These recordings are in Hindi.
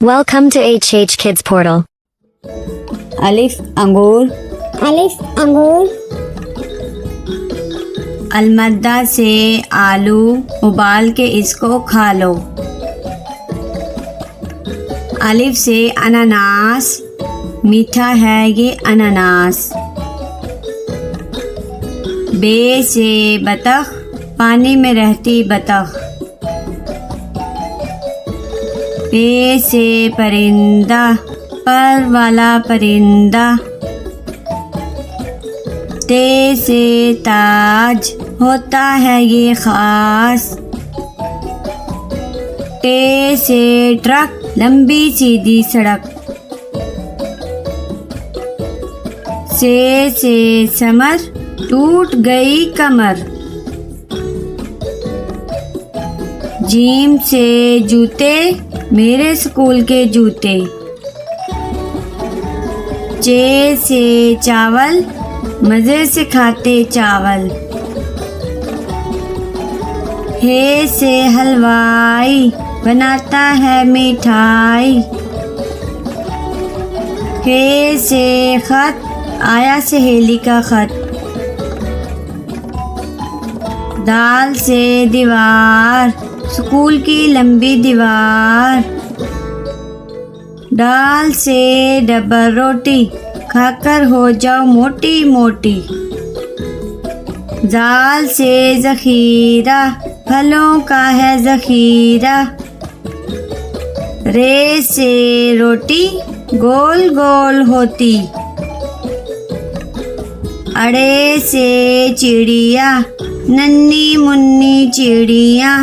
Welcome to HH Kids Portal. अलिफ अंगूर, अलिफ अंगूर, अलमद्दा से आलू उबाल के इसको खा लो। अलिफ से अनानास, मीठा है ये अनानास। बे से बतख, पानी में रहती बतख। पे से परिंदा, पर वाला परिंदा। ते से ताज, होता है ये खास। टे से ट्रक, लंबी सीधी सड़क। से समर, टूट गई कमर। जीम से जूते, मेरे स्कूल के जूते। चे से चावल, मज़े से खाते चावल। हे से हलवाई, बनाता है मिठाई। हे से खत, आया सहेली का खत। दाल से दीवार, स्कूल की लंबी दीवार। दाल से डबल रोटी, खाकर हो जाओ मोटी मोटी। जाल से ज़ख़ीरा, फलों का है ज़ख़ीरा। रे से रोटी, गोल गोल होती। अड़े से चिड़िया, नन्ही मुन्नी चिड़िया।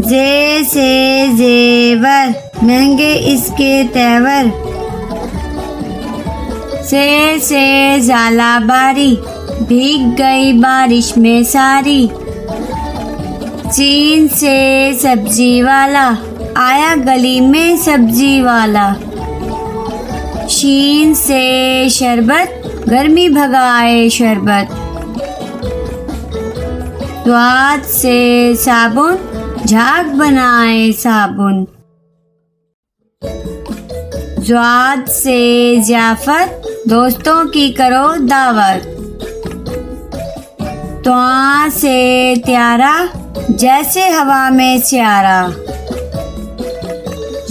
जे से जेवर, महंगे इसके तेवर। से झालाबारी, भीग गई बारिश में सारी। सीन से सब्जी वाला, आया गली में सब्जी वाला। शीन से शरबत, गर्मी भगाए शरबत। स्वाद से साबुन, झाग बनाए साबुन। ज़्वाद से ज़ियाफ़त, दोस्तों की करो दावत। त्वा से त्यारा, जैसे हवा में स्यारा।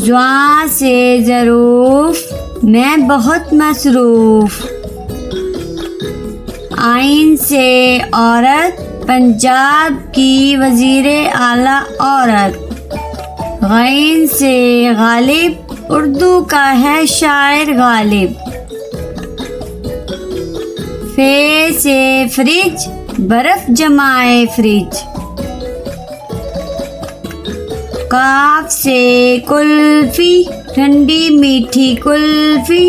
ज़्वा से ज़रूफ, मैं बहुत मसरूफ। आइन से औरत, पंजाब की वज़ीरे आला औरत। गैन से गालिब, उर्दू का है शायर गालिब। फे से फ्रिज, बर्फ जमाए फ्रिज। काफ से कुल्फी, ठंडी मीठी कुल्फी।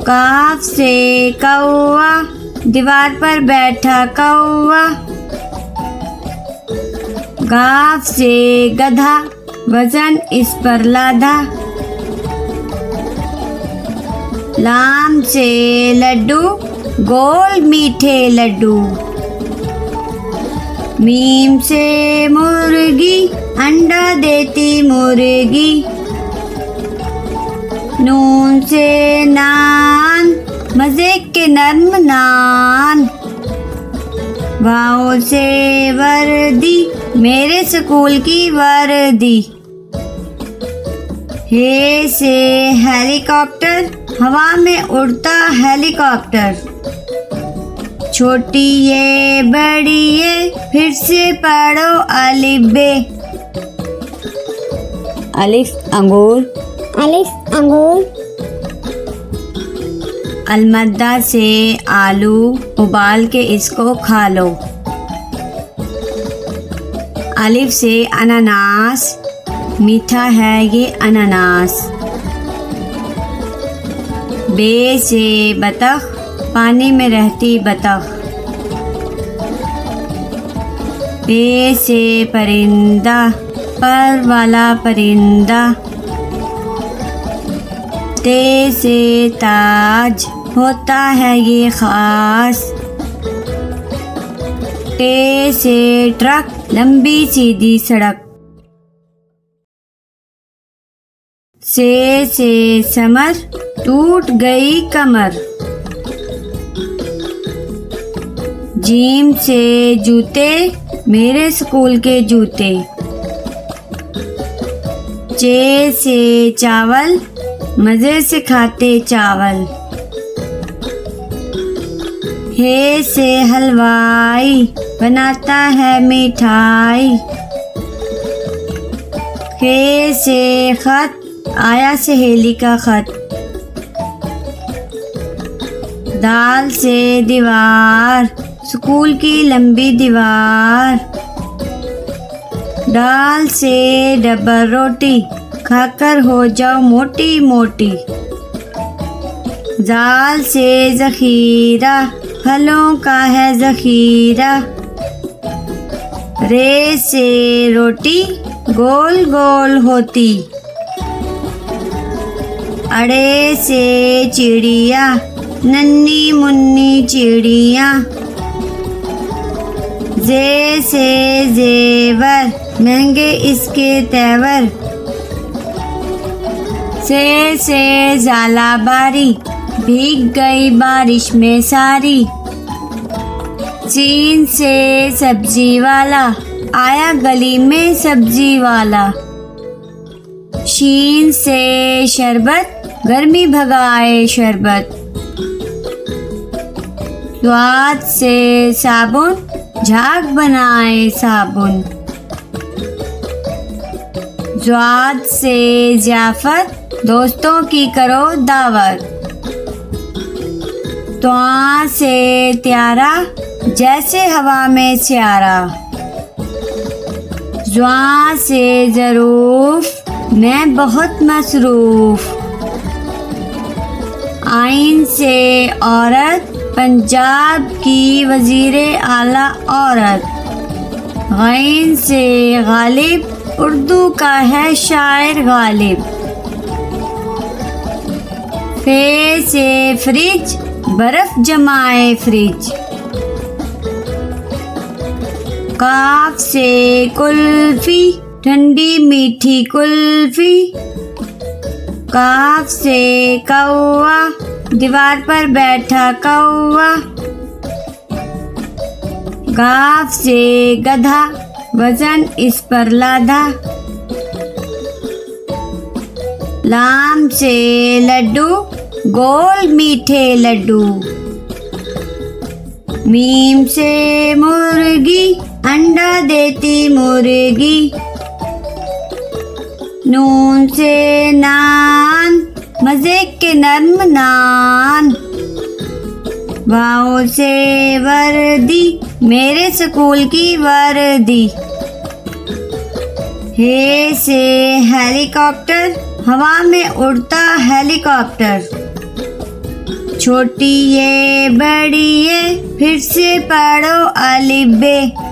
काफ से कौवा, दीवार पर बैठा कौवा। गाफ से गधा, वजन इस पर लाधा। लाम से लड्डू, गोल मीठे लड्डू। मीम से मुर्गी, अंडा देती मुर्गी। नून से नान, मज़े के नर्म नान। वाओ से वर्दी, मेरे स्कूल की वर्दी। हे से हेलीकॉप्टर, हवा में उड़ता हेलीकॉप्टर। छोटी ये बड़ी ये, फिर से पढ़ो अलिफ बे। अलिफ अंगूर, अलिफ अंगूर, अलमद्दा से आलू उबाल के इसको खा लो। अलिफ से अनानास, मीठा है ये अनानास। बे से बतख, पानी में रहती बतख। पे से परिंदा, पर वाला परिंदा। ते से ताज, होता है ये खास। टे से ट्रक, लंबी सीधी सड़क। से समर, टूट गई कमर। जीम से जूते, मेरे स्कूल के जूते। चे से चावल, मजे से खाते चावल। हे से हलवाई, बनाता है मिठाई। खे से खत, आया सहेली का खत। दाल से दीवार, स्कूल की लंबी दीवार। दाल से डबल रोटी, खाकर हो जाओ मोटी मोटी। जाल से जखीरा, फलों का है जखीरा। रे से रोटी, गोल गोल होती। अड़े से चिड़िया, नन्ही मुन्नी चिड़िया। जे से जेवर, महंगे इसके तेवर। से झालाबारी, भीग गई बारिश में सारी। सीन से सब्जी वाला, आया गली में सब्जी वाला। शीन से शरबत, गर्मी भगाए शरबत। स्वाद से साबुन, झाग बनाए साबुन। ज्वाद से ज़ियाफ़त, दोस्तों की करो दावत। त्वा से त्यारा, जैसे हवा में स्यारा। ज़्वा से ज़रूफ, मैं बहुत मसरूफ। आइन से औरत, पंजाब की वज़ीरे आला औरत। गैन से गालिब, उर्दू का है शायर गालिब। फे से फ्रिज, बर्फ जमाए फ्रिज। काफ से कुल्फी, ठंडी मीठी कुल्फी। काफ से कौवा, दीवार पर बैठा कौवा। गाफ से गधा, वजन इस पर लाधा। लाम से लड्डू, गोल मीठे लड्डू। मीम से मुर्गी, अंडा देती मुर्गी। नून से नान, मजे के नर्म नान। वाओ से वर्दी, मेरे स्कूल की वर्दी। हे से हेलीकॉप्टर, हवा में उड़ता हेलीकॉप्टर। छोटी ये बड़ी ये, फिर से पढ़ो अलिफ बे।